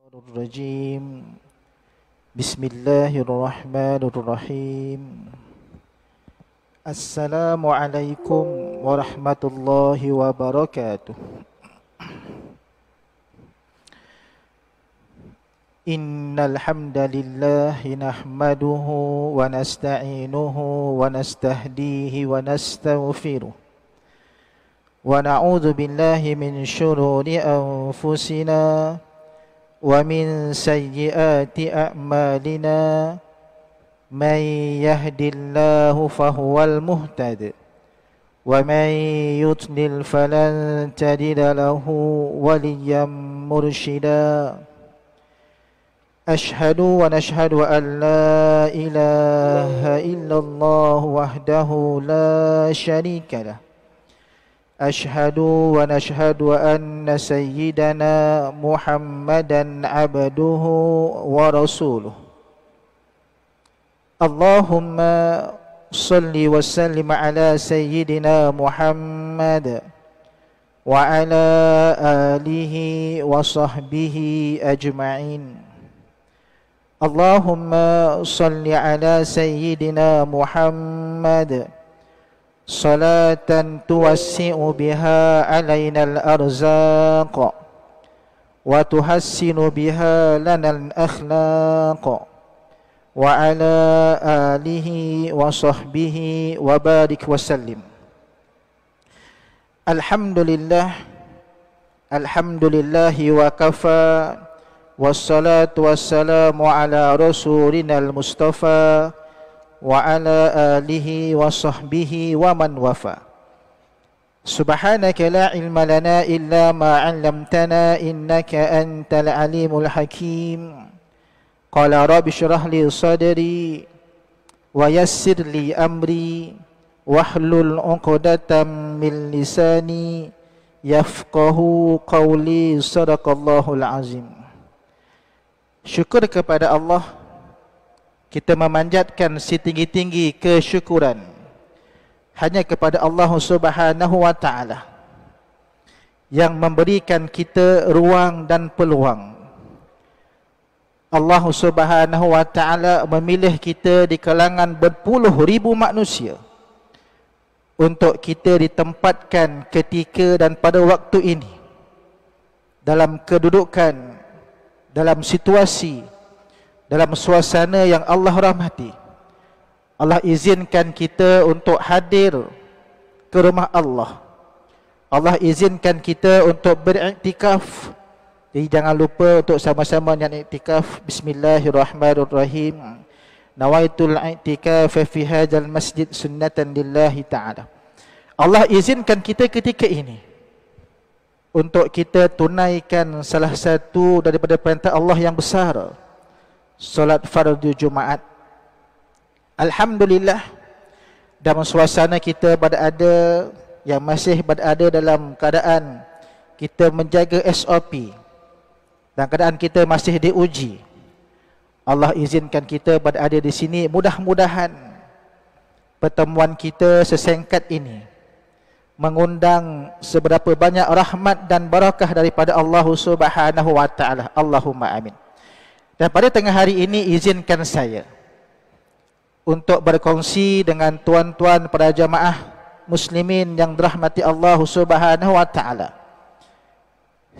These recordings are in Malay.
الرجيم بسم الله الرحمن الرحيم السلام عليكم ورحمة الله وبركاته إن الحمد لله نحمده ونستعينه ونستهديه ونستغفره ونعوذ بالله من شرور أنفسنا ومن سيئات أعمالنا من يهد الله فهو المهتد ومن يضلل فلن تجد له وليا مرشدا أشهد ونشهد أن لا إله إلا الله وحده لا شريك له أشهد ونشهد أن سيدنا محمدا عبده ورسوله اللهم صل وسلم على سيدنا محمد وعلى آله وصحبه أجمعين اللهم صل على سيدنا محمد صلاة توسع بها علينا الأرزاق وتحسن بها لنا الأخلاق وعلى آله وصحبه وبارك وسلم الحمد لله وكفى والصلاة والسلام على رسولنا المصطفى وعلى آله وصحبه ومن وفى سبحانك لا علم لنا إلا ما علمتنا إنك أنت العليم الحكيم قال رب اشرح لي صدري ويسر لي أمري واحلل عقدة من لساني يفقه قولي صدق الله العظيم. Syukur kepada Allah, kita memanjatkan setinggi-tinggi kesyukuran hanya kepada Allah Subhanahu wa ta'ala yang memberikan kita ruang dan peluang. Allah Subhanahu wa ta'ala memilih kita di kalangan berpuluh ribu manusia untuk kita ditempatkan ketika dan pada waktu ini dalam kedudukan, dalam situasi, dalam suasana yang Allah rahmati. Allah izinkan kita untuk hadir ke rumah Allah. Allah izinkan kita untuk beriktikaf. Jadi jangan lupa untuk sama-sama niat iktikaf. Bismillahirrahmanirrahim. Nawaitul i'tikaf fi hadzal masjid sunnatan lillahi ta'ala. Allah izinkan kita ketika ini untuk kita tunaikan salah satu daripada perintah Allah yang besar, solat fardu Jumaat. Alhamdulillah, dalam suasana kita berada yang masih berada dalam keadaan kita menjaga SOP dan keadaan kita masih diuji. Allah izinkan kita berada di sini. Mudah-mudahan pertemuan kita sesingkat ini mengundang seberapa banyak rahmat dan barakah daripada Allah Subhanahu wa ta'ala. Allahumma amin. Dan pada tengah hari ini izinkan saya untuk berkongsi dengan tuan-tuan para jamaah muslimin yang dirahmati Allah Subhanahu wa ta'ala.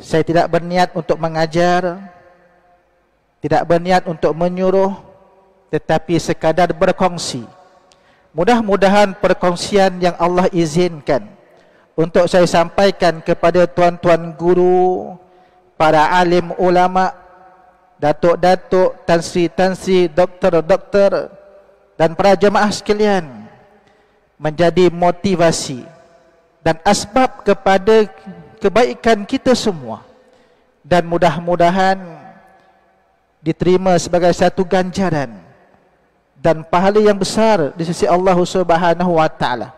Saya tidak berniat untuk mengajar, tidak berniat untuk menyuruh, tetapi sekadar berkongsi. Mudah-mudahan perkongsian yang Allah izinkan untuk saya sampaikan kepada tuan-tuan guru, para alim ulama, datuk-datuk, tan-sri, doktor-doktor dan para jemaah sekalian menjadi motivasi dan asbab kepada kebaikan kita semua, dan mudah-mudahan diterima sebagai satu ganjaran dan pahala yang besar di sisi Allah Subhanahu wa ta'ala.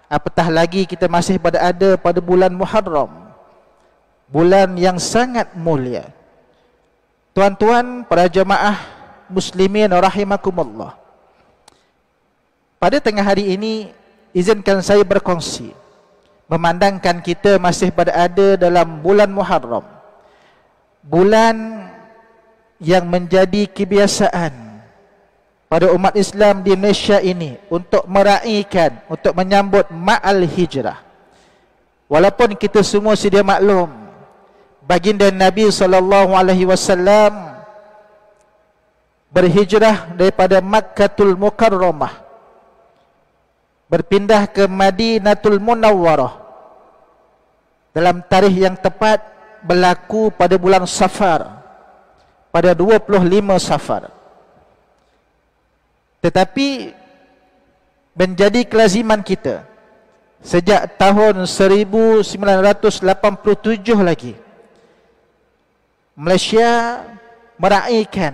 Apatah lagi kita masih berada pada bulan Muharram, bulan yang sangat mulia. Tuan-tuan para jemaah muslimin rahimakumullah, pada tengah hari ini izinkan saya berkongsi memandangkan kita masih berada dalam bulan Muharram, bulan yang menjadi kebiasaan pada umat Islam di Malaysia ini untuk meraihkan, untuk menyambut Ma'al Hijrah. Walaupun kita semua sedia maklum, baginda Nabi SAW berhijrah daripada Makkatul Mukarramah berpindah ke Madinatul Munawwarah dalam tarikh yang tepat berlaku pada bulan Safar, pada 25 Safar. Tetapi menjadi kelaziman kita sejak tahun 1987 lagi, Malaysia meraihkan,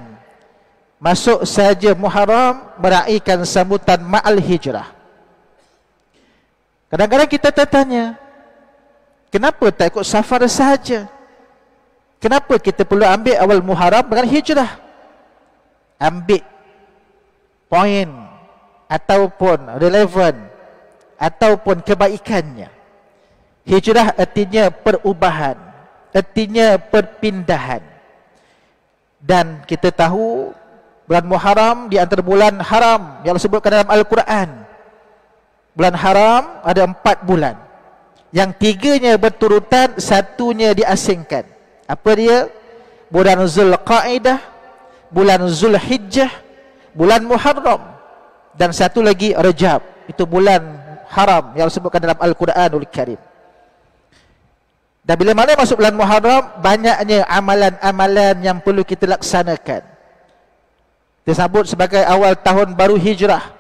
masuk saja Muharram, meraihkan sambutan Ma'al Hijrah. Kadang-kadang kita tertanya, kenapa tak ikut Safar sahaja? Kenapa kita perlu ambil awal Muharram dengan Hijrah? Ambil poin ataupun relevan ataupun kebaikannya. Hijrah artinya perubahan, artinya perpindahan. Dan kita tahu bulan Muharram di antara bulan haram yang disebutkan dalam Al-Quran. Bulan haram ada 4 bulan. Yang 3-nya berturutan, 1-nya diasingkan. Apa dia? Bulan Zulqaidah, bulan Zulhijjah, bulan Muharram, dan 1 lagi Rajab. Itu bulan haram yang disebutkan dalam Al-Quranul Karim. Dan bila mana masuk bulan Muharram, banyaknya amalan-amalan yang perlu kita laksanakan. Disebut sebagai awal tahun baru hijrah.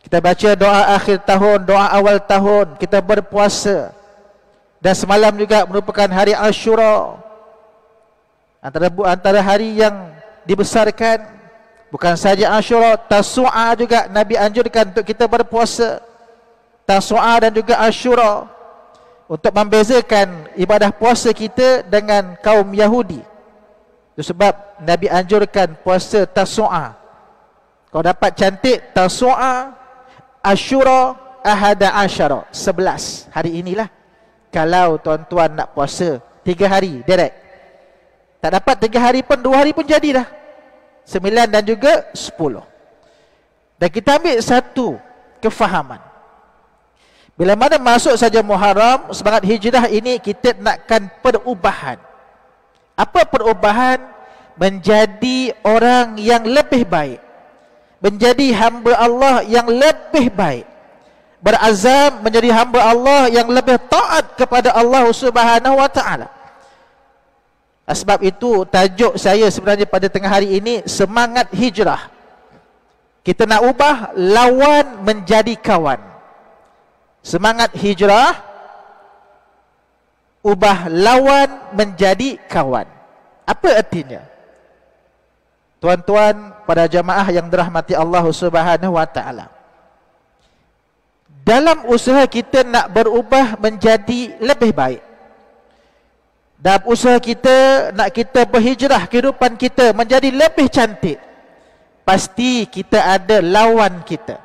Kita baca doa akhir tahun, doa awal tahun, kita berpuasa. Dan semalam juga merupakan hari Ashura, antara hari yang dibesarkan. Bukan saja Ashura, Tasu'a juga Nabi anjurkan untuk kita berpuasa. Tasu'a dan juga Ashura, untuk membezakan ibadah puasa kita dengan kaum Yahudi. Itu sebab Nabi anjurkan puasa Tasu'a. Kalau dapat cantik, Tasu'a, Ashura, Ahada Asyara, 11 hari inilah. Kalau tuan-tuan nak puasa 3 hari direct, tak dapat 3 hari pun, 2 hari pun jadilah 9 dan juga 10. Dan kita ambil satu kefahaman, bila mana masuk saja Muharram, semangat hijrah ini kita nakkan perubahan. Apa perubahan? Menjadi orang yang lebih baik, menjadi hamba Allah yang lebih baik, berazam menjadi hamba Allah yang lebih taat kepada Allah Subhanahu wa taala. Sebab itu tajuk saya sebenarnya pada tengah hari ini, semangat hijrah. Kita nak ubah lawan menjadi kawan. Semangat hijrah, ubah lawan menjadi kawan. Apa artinya? Tuan-tuan, pada jamaah yang dirahmati Allah Subhanahu wa taala, dalam usaha kita nak berubah menjadi lebih baik, dalam usaha kita nak kita berhijrah kehidupan kita menjadi lebih cantik, pasti kita ada lawan kita.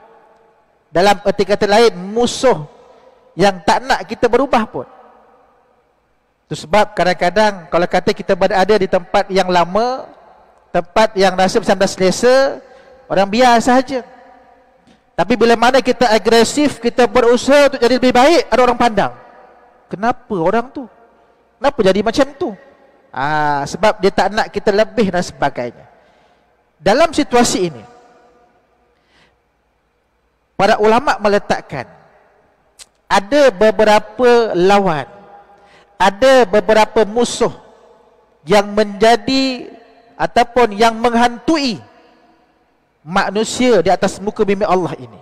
Dalam erti kata lain, musuh yang tak nak kita berubah pun. Itu sebab kadang-kadang kalau kata kita berada di tempat yang lama, tempat yang rasa macam dah selesa, orang biar sahaja. Tapi bila mana kita agresif, kita berusaha untuk jadi lebih baik, ada orang pandang. Kenapa orang tu? Kenapa jadi macam tu? Sebab dia tak nak kita lebih dan sebagainya. Dalam situasi ini, para ulama meletakkan ada beberapa lawan, ada beberapa musuh yang menjadi ataupun yang menghantui manusia di atas muka bumi Allah ini.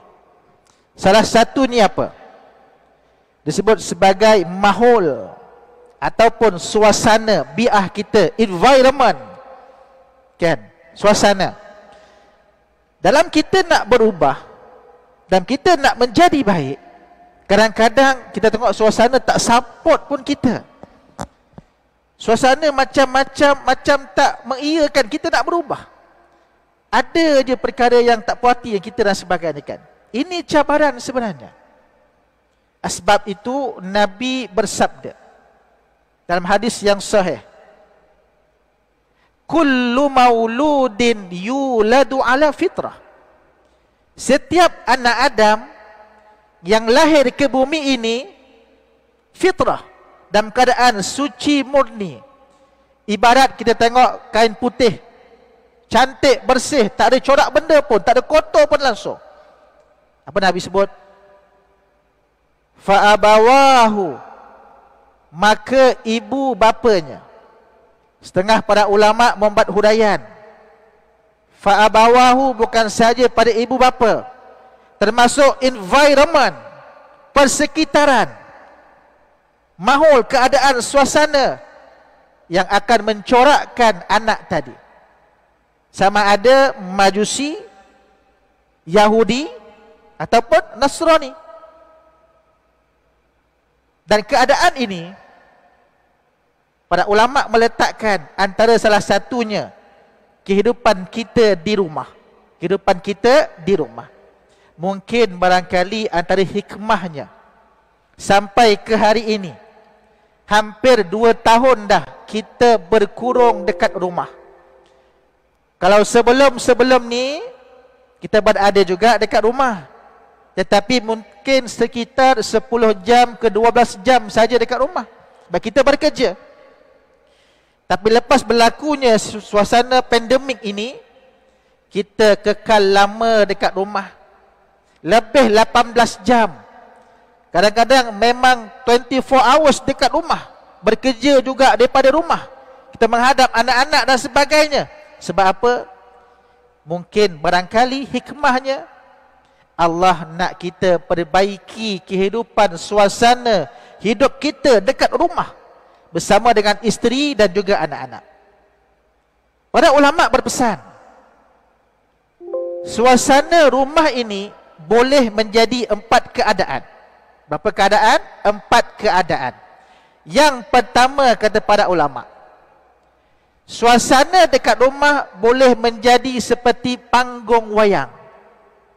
Salah satu ni apa? Disebut sebagai mahul ataupun suasana bi'ah kita, environment, kan? Suasana. Dalam kita nak berubah dan kita nak menjadi baik, kadang-kadang kita tengok suasana tak support pun kita. Suasana macam-macam, macam tak mengiyakan kita nak berubah. Ada je perkara yang tak puas hati yang kita dan sebagainya, kan. Ini cabaran sebenarnya. Sebab itu Nabi bersabda dalam hadis yang sahih, kullu mauludin yuladu ala fitrah. Setiap anak Adam yang lahir ke bumi ini fitrah, dalam keadaan suci murni. Ibarat kita tengok kain putih, cantik, bersih, tak ada corak benda pun, tak ada kotor pun langsung. Apa Nabi sebut? Fa'abawahu, maka ibu bapanya. Setengah para ulama membuat huraian. Fa'abawahu bukan saja pada ibu bapa, termasuk environment, persekitaran, mahul, keadaan, suasana yang akan mencorakkan anak tadi. Sama ada Majusi, Yahudi ataupun Nasrani. Dan keadaan ini para ulama meletakkan antara salah satunya kehidupan kita di rumah. Kehidupan kita di rumah. Mungkin barangkali antara hikmahnya sampai ke hari ini, hampir 2 tahun dah kita berkurung dekat rumah. Kalau sebelum ni kita berada juga dekat rumah, tetapi mungkin sekitar 10 jam ke 12 jam saja dekat rumah sebab kita bekerja. Tapi lepas berlakunya suasana pandemik ini, kita kekal lama dekat rumah, lebih 18 jam. Kadang-kadang memang 24 hours dekat rumah, bekerja juga daripada rumah. Kita menghadap anak-anak dan sebagainya. Sebab apa? Mungkin barangkali hikmahnya Allah nak kita perbaiki kehidupan suasana hidup kita dekat rumah bersama dengan isteri dan juga anak-anak. Para ulama berpesan, suasana rumah ini boleh menjadi 4 keadaan. Berapa keadaan? 4 keadaan. Yang pertama, kata para ulama, suasana dekat rumah boleh menjadi seperti panggung wayang.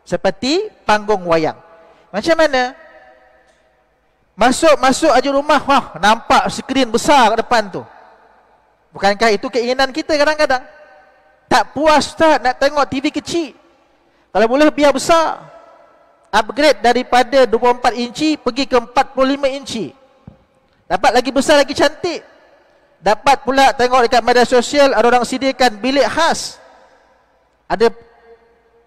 Seperti panggung wayang. Macam mana? Masuk aja rumah, wah, nampak skrin besar kat depan tu. Bukankah itu keinginan kita kadang-kadang? Tak puas tak nak tengok TV kecil. Kalau boleh biar besar. Upgrade daripada 24 inci pergi ke 45 inci. Dapat lagi besar, lagi cantik. Dapat pula tengok dekat media sosial, ada orang sediakan bilik khas, ada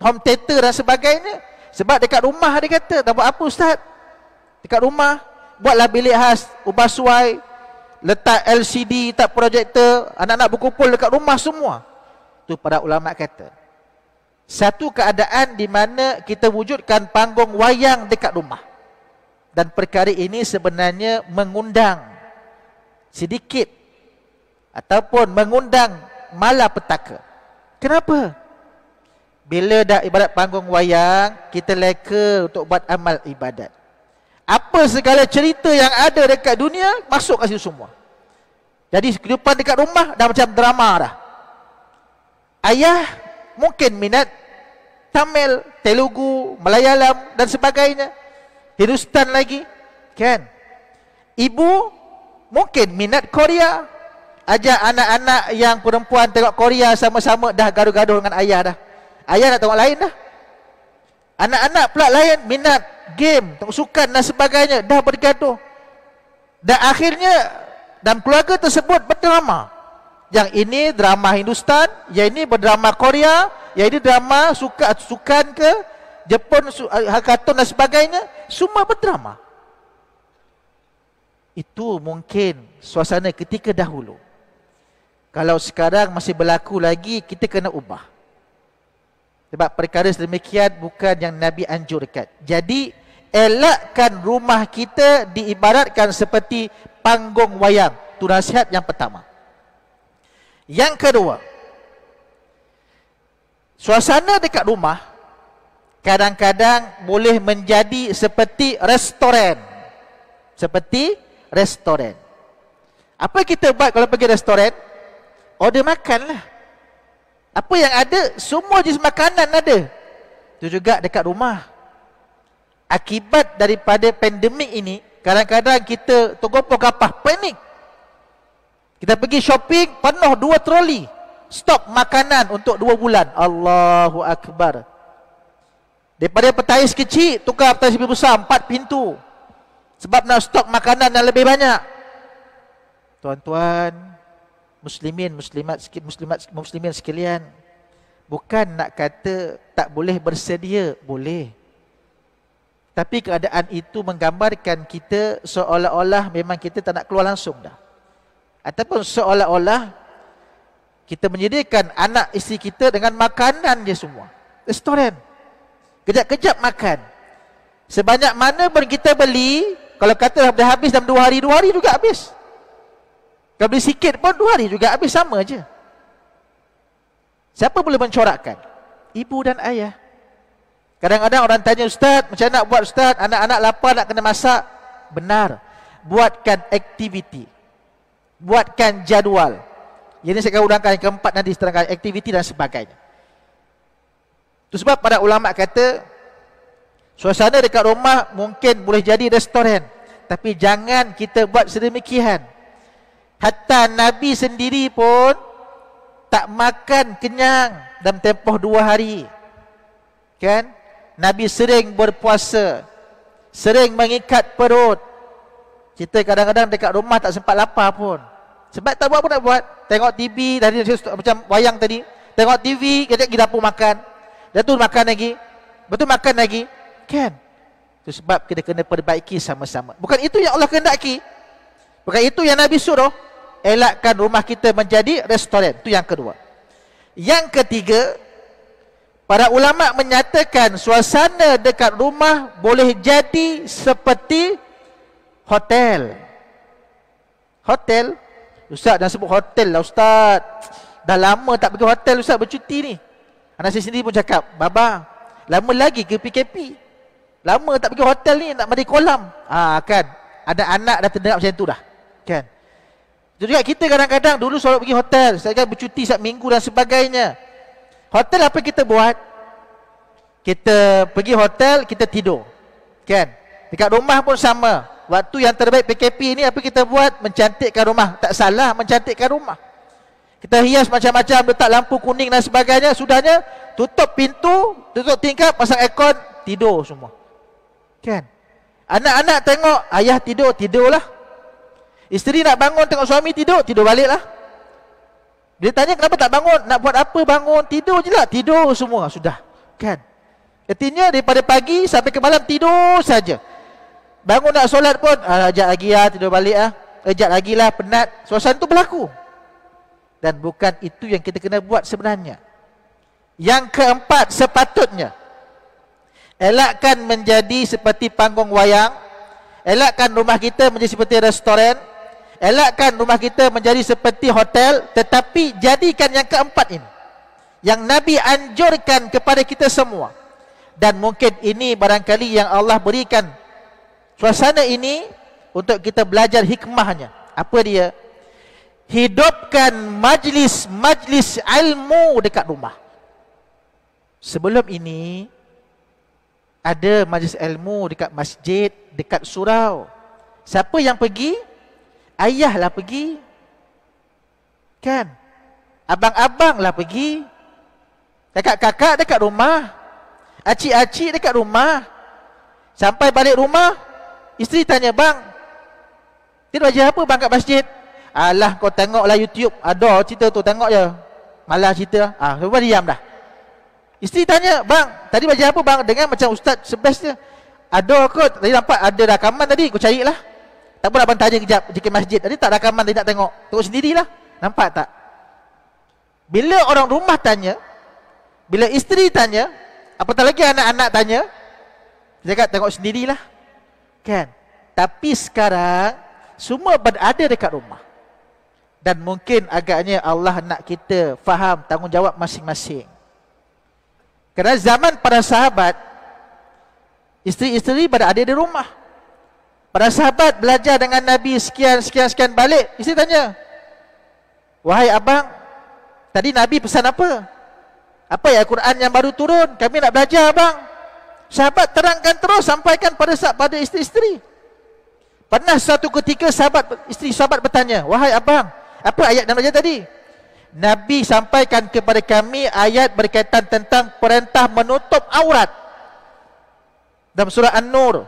home theater dan sebagainya. Sebab dekat rumah dia kata, tak buat apa ustaz? Dekat rumah, buatlah bilik khas, ubah suai, letak LCD, letak projektor, anak-anak berkumpul dekat rumah semua. Itu para ulama kata, satu keadaan di mana kita wujudkan panggung wayang dekat rumah. Dan perkara ini sebenarnya mengundang sedikit ataupun mengundang malapetaka. Kenapa? Bila dah ibarat panggung wayang, kita leka untuk buat amal ibadat. Apa segala cerita yang ada dekat dunia masuk kat situ semua. Jadi kehidupan dekat rumah dah macam drama dah. Ayah mungkin minat Tamil, Telugu, Malayalam dan sebagainya, Hindustan lagi, kan? Ibu mungkin minat Korea, ajak anak-anak yang perempuan tengok Korea sama-sama, dah gaduh-gaduh dengan ayah dah. Ayah nak tengok lain dah. Anak-anak pula lain minat game, tengok sukan dan sebagainya, dah bergaduh. Dan akhirnya dalam keluarga tersebut berdrama. Yang ini drama Hindustan, yang ini berdrama Korea, yang ini drama sukan ke Jepun, kartun dan sebagainya, semua berdrama. Itu mungkin suasana ketika dahulu. Kalau sekarang masih berlaku lagi, kita kena ubah. Sebab perkara sedemikian bukan yang Nabi anjurkan. Jadi elakkan rumah kita diibaratkan seperti panggung wayang. Itu nasihat yang pertama. Yang kedua, suasana dekat rumah kadang-kadang boleh menjadi seperti restoran. Seperti restoran. Apa kita buat kalau pergi restoran? Order makan lah. Apa yang ada, semua jenis makanan ada. Itu juga dekat rumah. Akibat daripada pandemik ini, kadang-kadang kita tergopoh kapah, panik. Kita pergi shopping, penuh 2 troli. stok makanan untuk 2 bulan. Allahu Akbar. Daripada petais kecil, tukar petais lebih besar, 4 pintu. Sebab nak stok makanan yang lebih banyak. Tuan-tuan, muslimin, muslimin sekalian, bukan nak kata tak boleh bersedia, boleh. Tapi keadaan itu menggambarkan kita seolah-olah memang kita tak nak keluar langsung dah. Ataupun seolah-olah kita menyediakan anak isteri kita dengan makanan dia semua. Restoran. Kejap-kejap makan. Sebanyak mana pun kita beli, kalau kata dah habis dalam 2 hari, 2 hari juga habis. Kalau beli sikit pun 2 hari juga habis, sama je. Siapa boleh mencorakkan? Ibu dan ayah. Kadang-kadang orang tanya, Ustaz, macam nak buat Ustaz? Anak-anak lapar nak kena masak. Benar. Buatkan aktiviti. Buatkan jadual. Ini saya akan urangkan yang keempat nanti, seterusnya aktiviti dan sebagainya. Itu sebab para ulama kata, suasana dekat rumah mungkin boleh jadi restoran, tapi jangan kita buat sedemikian. Hatta Nabi sendiri pun tak makan kenyang dalam tempoh 2 hari. Kan? Nabi sering berpuasa, sering mengikat perut. Kita kadang-kadang dekat rumah tak sempat lapar pun. Sebab tak buat apa nak buat. Tengok TV, tadi macam wayang tadi. Tengok TV, kejap pergi dapur makan. Lepas tu makan lagi. Lepas tu makan lagi. Kan? Itu sebab kita kena perbaiki sama-sama. Bukan itu yang Allah kehendaki. Bukan itu yang Nabi suruh. Elakkan rumah kita menjadi restoran. Itu yang kedua. Yang ketiga, para ulama menyatakan suasana dekat rumah boleh jadi seperti hotel. Hotel? Ustaz dah sebut hotel lah Ustaz. Dah lama tak pergi hotel Ustaz, bercuti ni. Anak saya sendiri pun cakap, Baba, lama lagi ke PKP? Lama tak pergi hotel ni, nak mandi kolam. Kan? Ada anak dah terdengar macam tu dah. Kan? Itu juga kita kadang-kadang dulu selalu pergi hotel. Saya kan bercuti setiap minggu dan sebagainya. Hotel apa kita buat? Kita pergi hotel, kita tidur. Kan? Dekat rumah pun sama. Waktu yang terbaik PKP ni apa kita buat? Mencantikkan rumah. Tak salah mencantikkan rumah. Kita hias macam-macam, letak lampu kuning dan sebagainya. Sudahnya, tutup pintu, tutup tingkap, pasang aircon, tidur semua. Kan? Anak-anak tengok ayah tidur, tidurlah. Isteri nak bangun tengok suami tidur, tidur baliklah. Dia tanya kenapa tak bangun? Nak buat apa bangun? Tidur je lah, tidur semua sudah. Kan? Artinya daripada pagi sampai ke malam tidur saja. Bangun nak solat pun, sekejap lagi lah, tidur balik lah. Sekejap lagi lah, penat. Suasana tu berlaku. Dan bukan itu yang kita kena buat sebenarnya. Yang keempat, sepatutnya elakkan menjadi seperti panggung wayang. Elakkan rumah kita menjadi seperti restoran. Elakkan rumah kita menjadi seperti hotel. Tetapi jadikan yang keempat ini, yang Nabi anjurkan kepada kita semua. Dan mungkin ini barangkali yang Allah berikan suasana ini untuk kita belajar hikmahnya. Apa dia? Hidupkan majlis-majlis ilmu dekat rumah. Sebelum ini ada majlis ilmu dekat masjid, dekat surau. Siapa yang pergi? Ayahlah pergi. Kan? Abang-abanglah pergi. Kakak-kakak dekat rumah. Acik-acik dekat rumah. Sampai balik rumah, isteri tanya, bang, tidur baju apa bang kat masjid? Alah, kau tengoklah YouTube, ada cerita tu, tengok je. Malah cerita. Lepas diam dah. Isteri tanya, bang, tadi baju apa bang? Dengan macam ustaz sebest dia. Ada kot, tadi nampak ada rakaman tadi, kau carilah. Tak apa abang tanya kejap, jika masjid. Tadi tak rakaman, tadi nak tengok. Tengok sendirilah. Nampak tak? Bila orang rumah tanya, bila isteri tanya, apatah lagi anak-anak tanya, dia kata tengok sendirilah. Kan? Tapi sekarang semua berada dekat rumah. Dan mungkin agaknya Allah nak kita faham tanggungjawab masing-masing. Kerana zaman para sahabat, isteri-isteri berada di rumah. Para sahabat belajar dengan Nabi sekian balik. Isteri tanya, wahai abang, tadi Nabi pesan apa? Apa ya Al-Quran yang baru turun? Kami nak belajar abang. Sahabat terangkan terus, sampaikan pada isteri-isteri. Pernah satu ketika isteri sahabat bertanya, wahai abang, apa ayat yang belajar tadi? Nabi sampaikan kepada kami ayat berkaitan tentang perintah menutup aurat dalam surah An-Nur.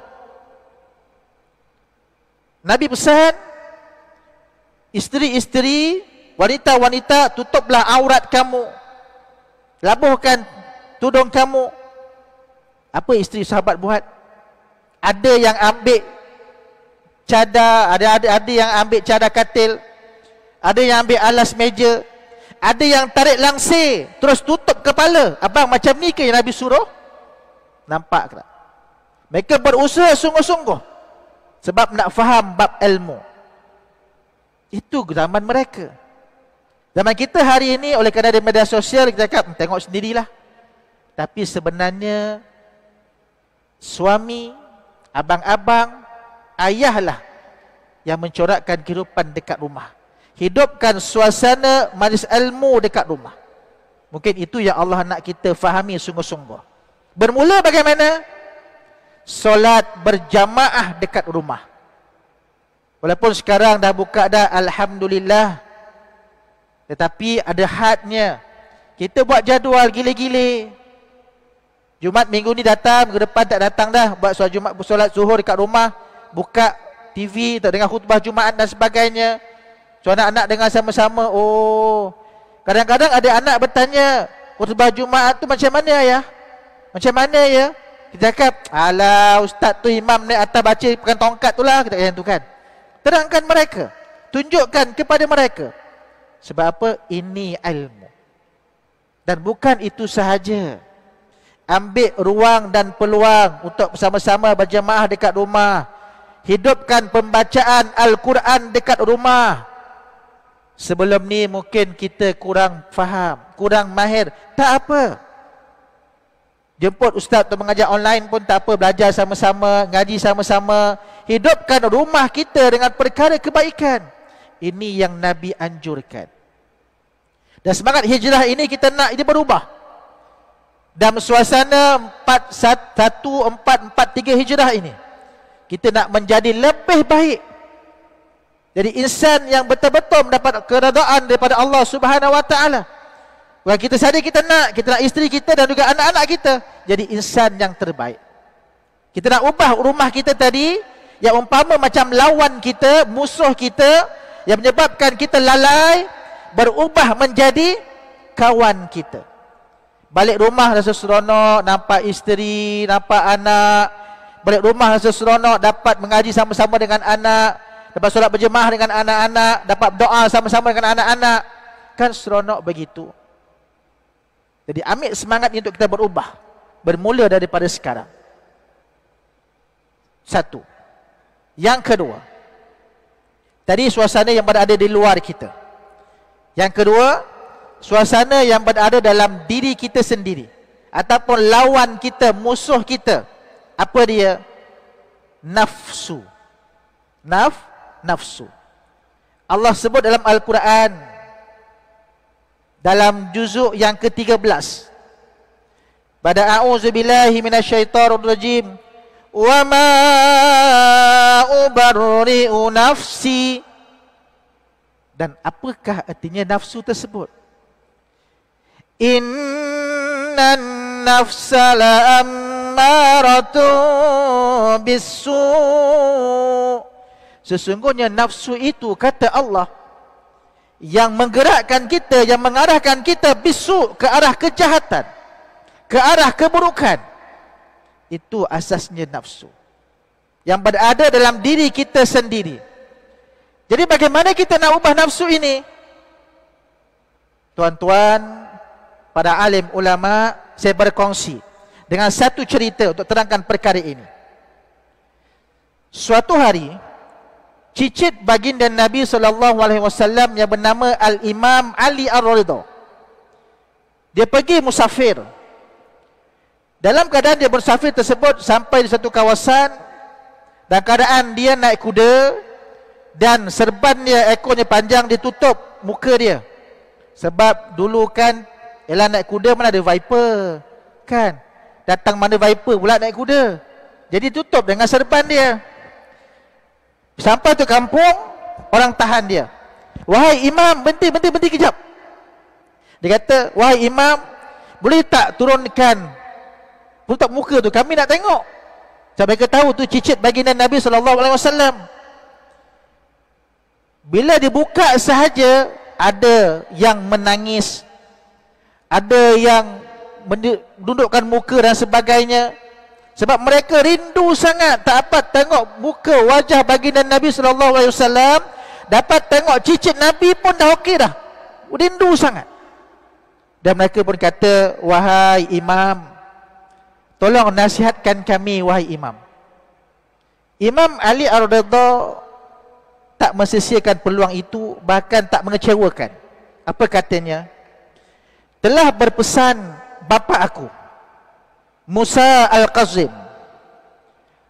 Nabi pesan, isteri-isteri, wanita-wanita, tutuplah aurat kamu, labuhkan tudung kamu. Apa isteri sahabat buat? Ada yang ambil cadar, ada yang ambil cadar katil, ada yang ambil alas meja, ada yang tarik langsir terus tutup kepala. Abang, macam ni ke yang Nabi suruh? Nampak tak? Mereka berusaha sungguh-sungguh sebab nak faham bab ilmu. Itu zaman mereka. Zaman kita hari ini, oleh kerana ada media sosial, kita cakap tengok sendirilah. Tapi sebenarnya suami, abang-abang, ayahlah yang mencorakkan kehidupan dekat rumah. Hidupkan suasana majlis ilmu dekat rumah. Mungkin itu yang Allah nak kita fahami sungguh-sungguh. Bermula bagaimana? Solat berjamaah dekat rumah. Walaupun sekarang dah buka dah, alhamdulillah, tetapi ada hadnya. Kita buat jadual gila-gila. Jumat minggu ni datang, minggu depan tak datang dah. Buat solat Jumat, solat zuhur dekat rumah, buka TV, tak dengar khutbah Jumaat dan sebagainya. So anak-anak dengar sama-sama. Oh, kadang-kadang ada anak bertanya, khutbah Jumaat tu macam mana ya? Macam mana ya? Kita cakap, alah ustaz tu imam naik atas baca pegang tongkat tu lah. Kita kata tu kan. Terangkan mereka, tunjukkan kepada mereka. Sebab apa? Ini ilmu. Dan bukan itu sahaja. Ambil ruang dan peluang untuk bersama-sama berjamaah dekat rumah. Hidupkan pembacaan Al-Quran dekat rumah. Sebelum ni mungkin kita kurang faham, kurang mahir. Tak apa. Jemput ustaz untuk mengajar online pun tak apa. Belajar sama-sama, ngaji sama-sama. Hidupkan rumah kita dengan perkara kebaikan. Ini yang Nabi anjurkan. Dan semangat hijrah ini kita nak ini berubah. Dalam suasana 1443 hijrah ini, kita nak menjadi lebih baik. Jadi insan yang betul-betul mendapat keredaan daripada Allah Subhanahu wa taala. Bukan kita saja kita nak isteri kita dan juga anak-anak kita jadi insan yang terbaik. Kita nak ubah rumah kita tadi yang umpama macam lawan kita, musuh kita, yang menyebabkan kita lalai, berubah menjadi kawan kita. Balik rumah rasa seronok, nampak isteri, nampak anak. Balik rumah rasa seronok, dapat mengaji sama-sama dengan anak, dapat solat berjemaah dengan anak-anak, dapat doa sama-sama dengan anak-anak. Kan seronok begitu. Jadi ambil semangat untuk kita berubah. Bermula daripada sekarang. Satu. Yang kedua, tadi suasana yang berada di luar kita. Yang kedua, suasana yang berada dalam diri kita sendiri. Ataupun lawan kita, musuh kita. Apa dia? Nafsu. Nafsu. Allah sebut dalam Al-Quran, dalam juzuk yang ke-13, pada a'udzubillahi minasyaitonir rajim, wa ma ubarri'u nafsi. Dan apakah artinya nafsu tersebut? Innan nafsa la'ammaratu bisu'. Sesungguhnya nafsu itu, kata Allah, yang menggerakkan kita, yang mengarahkan kita bisu' ke arah kejahatan, ke arah keburukan. Itu asasnya nafsu yang berada dalam diri kita sendiri. Jadi bagaimana kita nak ubah nafsu ini? Tuan-tuan, para alim ulama, saya berkongsi dengan satu cerita untuk terangkan perkara ini. Suatu hari, cicit baginda Nabi SAW yang bernama Al-Imam Ali Ar-Ridha, dia pergi musafir. Dalam keadaan dia bersafir tersebut, sampai di satu kawasan, dan keadaan dia naik kuda, dan serban dia, ekornya panjang, ditutup muka dia. Sebab dulu kan, ialah naik kuda mana ada Viper kan, datang mana Viper pula naik kuda. Jadi tutup dengan serban dia. Sampai tu kampung, orang tahan dia. Wahai imam, berhenti kejap. Dia kata, wahai imam, boleh tak turunkan tutup muka tu, kami nak tengok. Sebab mereka tahu tu cicit baginda Nabi SAW. Bila dibuka sahaja, ada yang menangis, ada yang dudukkan muka dan sebagainya. Sebab mereka rindu sangat tak dapat tengok muka wajah baginda Nabi SAW. Dapat tengok cicit Nabi pun dah okey dah. Rindu sangat. Dan mereka pun kata, wahai imam, tolong nasihatkan kami, wahai imam. Imam Ali Ar-Ridha tak mensisihkan peluang itu, bahkan tak mengecewakan. Apa katanya? Telah berpesan bapa aku, Musa Al-Qazim,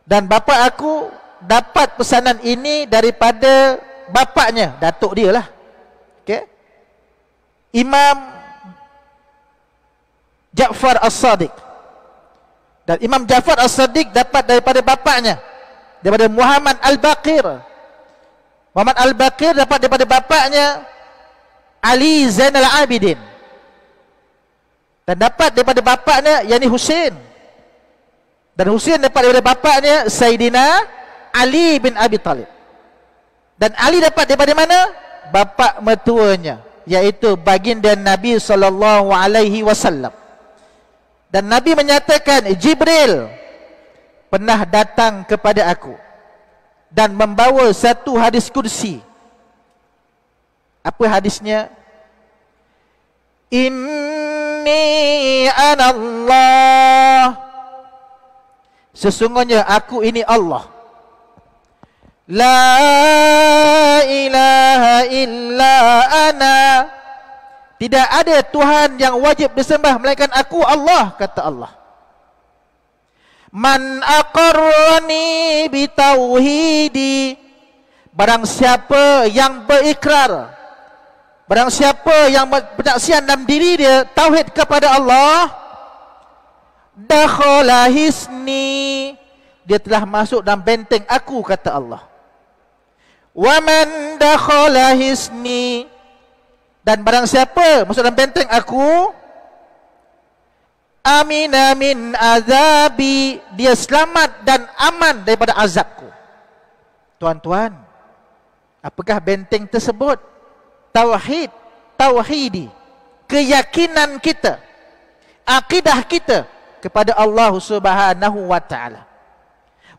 dan bapa aku dapat pesanan ini daripada bapaknya, datuk dia lah, okay? Imam Ja'far As-Sadiq. Dan Imam Ja'far As-Sadiq dapat daripada bapaknya, daripada Muhammad Al-Baqir. Muhammad Al-Baqir dapat daripada bapaknya Ali Zainal Abidin, dan dapat daripada bapaknya yakni Husain. Dan Husain dapat daripada bapaknya Sayyidina Ali bin Abi Talib. Dan Ali dapat daripada mana? Bapa mertuanya, iaitu baginda Nabi SAW. Dan Nabi menyatakan, Jibril pernah datang kepada aku dan membawa satu hadis kursi. Apa hadisnya? Inni anallah, sesungguhnya aku ini Allah. La ilaha illa ana, tidak ada Tuhan yang wajib disembah melainkan aku, Allah, kata Allah. Man aqarrani bitauhidi, barang siapa yang berikrar, barang siapa yang bersaksian dalam diri dia tauhid kepada Allah, dakhala hisni, dia telah masuk dalam benteng aku, kata Allah. Wa man dakhala hisni, dan barang siapa masuk dalam benteng aku, amina min azabi, dia selamat dan aman daripada azabku. Tuan-tuan, apakah benteng tersebut? Tauhid, tauhidi, keyakinan kita, akidah kita kepada Allah Subhanahu wa taala.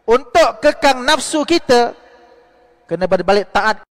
Untuk kekang nafsu kita, kena berbalik taat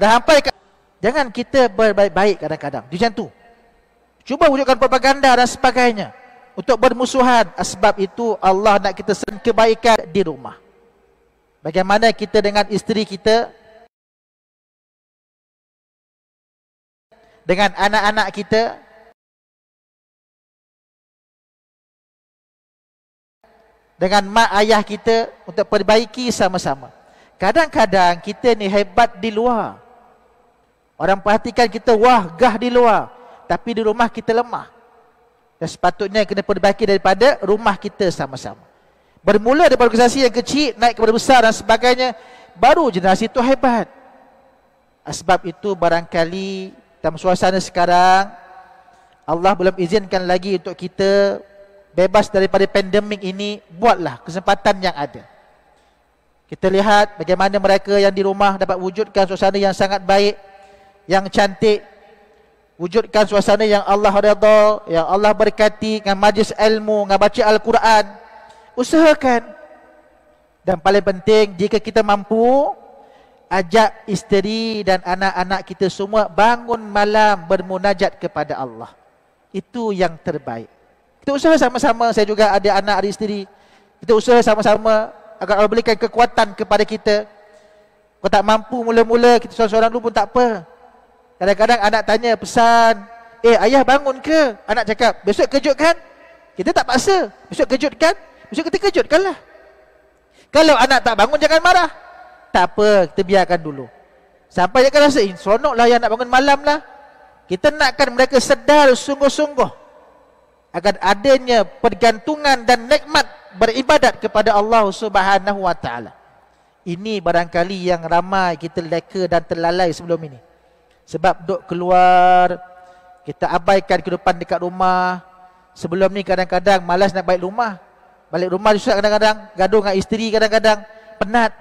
dah sampai jangan kita berbaik-baik kadang-kadang macam tu. Cuba wujudkan propaganda dan sebagainya untuk bermusuhan. Sebab itu Allah nak kita sen kebaikan di rumah. Bagaimana kita dengan isteri kita, dengan anak-anak kita, dengan mak ayah kita, untuk perbaiki sama-sama. Kadang-kadang kita ni hebat di luar. Orang perhatikan kita wah gah di luar, tapi di rumah kita lemah. Dan sepatutnya kena perbaiki daripada rumah kita sama-sama. Bermula daripada organisasi yang kecil, naik kepada besar dan sebagainya, baru generasi itu hebat. Sebab itu barangkali dalam suasana sekarang, Allah belum izinkan lagi untuk kita bebas daripada pandemik ini. Buatlah kesempatan yang ada. Kita lihat bagaimana mereka yang di rumah dapat wujudkan suasana yang sangat baik, yang cantik, wujudkan suasana yang Allah redha, yang Allah berkati, dengan majlis ilmu, dengan baca Al-Quran. Usahakan. Dan paling penting, jika kita mampu, ajak isteri dan anak-anak kita semua bangun malam bermunajat kepada Allah. Itu yang terbaik. Kita usaha sama-sama. Saya juga ada anak, ada isteri. Kita usaha sama-sama agar Allah berikan kekuatan kepada kita. Kalau tak mampu mula-mula, kita seorang-seorang dulu pun tak apa. Kadang-kadang anak tanya pesan, ayah bangun ke? Anak cakap, besok kejutkan? Kita tak paksa. Besok kejutkan? Besok kita kejutkanlah. Kalau anak tak bangun, jangan marah. Tak apa, kita biarkan dulu. Sampai dia akan rasa, seronoklah yang nak bangun malam lah. Kita nakkan mereka sedar sungguh-sungguh agar adanya pergantungan dan nikmat beribadat kepada Allah Subhanahu Wa Taala. Ini barangkali yang ramai kita leka dan terlalai sebelum ini. Sebab duk keluar, kita abaikan kehidupan dekat rumah. Sebelum ni kadang-kadang malas nak balik rumah. Balik rumah susah kadang-kadang, gaduh dengan isteri kadang-kadang, penat.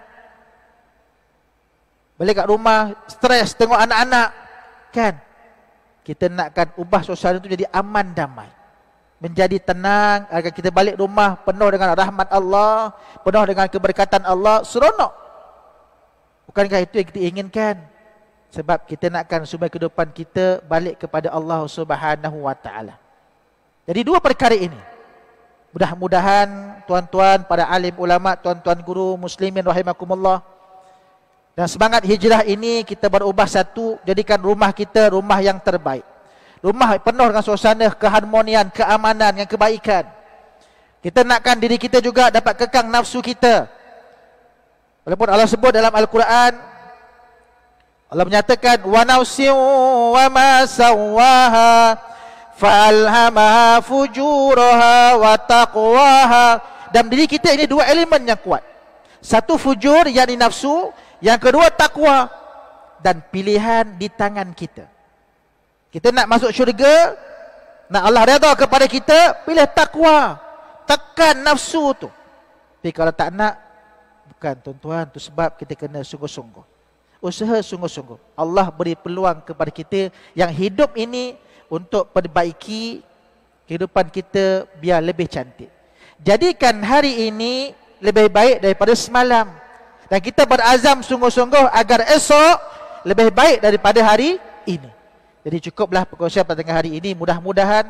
Balik kat rumah, stres tengok anak-anak. Kan? Kita nakkan ubah suasana itu jadi aman damai. Menjadi tenang, agar kita balik rumah penuh dengan rahmat Allah, penuh dengan keberkatan Allah, seronok. Bukankah itu yang kita inginkan? Sebab kita nakkan supaya kehidupan kita balik kepada Allah Subhanahu Wa Taala. Jadi dua perkara ini, mudah-mudahan tuan-tuan, para alim ulama, tuan-tuan guru muslimin rahimakumullah, dan semangat hijrah ini kita berubah satu, jadikan rumah kita rumah yang terbaik. Rumah penuh dengan suasana keharmonian, keamanan, yang kebaikan. Kita nakkan diri kita juga dapat kekang nafsu kita. Walaupun Allah sebut dalam Al-Quran, Allah menyatakan, wa nafsin wa ma sawwaha fa'alhamaha fujuraha wa taqwaha. Dalam diri kita ini dua elemen yang kuat. Satu fujur, yakni nafsu. Yang kedua takwa. Dan pilihan di tangan kita. Kita nak masuk syurga, nak Allah redha kepada kita, pilih takwa. Tekan nafsu tu. Tapi kalau tak nak, bukan tuan-tuan, tu sebab kita kena sungguh-sungguh. Usaha sungguh-sungguh. Allah beri peluang kepada kita yang hidup ini untuk perbaiki kehidupan kita biar lebih cantik. Jadikan hari ini lebih baik daripada semalam. Dan kita berazam sungguh-sungguh agar esok lebih baik daripada hari ini. Jadi cukuplah perkongsian pada tengah hari ini. Mudah-mudahan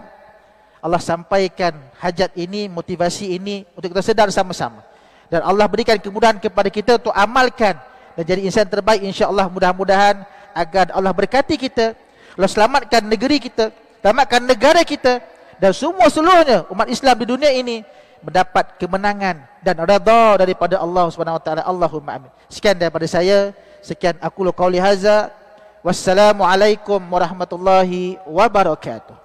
Allah sampaikan hajat ini, motivasi ini untuk kita sedar sama-sama. Dan Allah berikan kemudahan kepada kita untuk amalkan dan jadi insan terbaik, insya-Allah. Mudah-mudahan agar Allah berkati kita, Allah selamatkan negeri kita, selamatkan negara kita, dan semua seluruhnya umat Islam di dunia ini mendapat kemenangan dan redha daripada Allah Subhanahu Wa Taala. Allahumma amin. Sekian daripada saya. Sekian aku qauli hadza. Wassalamualaikum warahmatullahi wabarakatuh.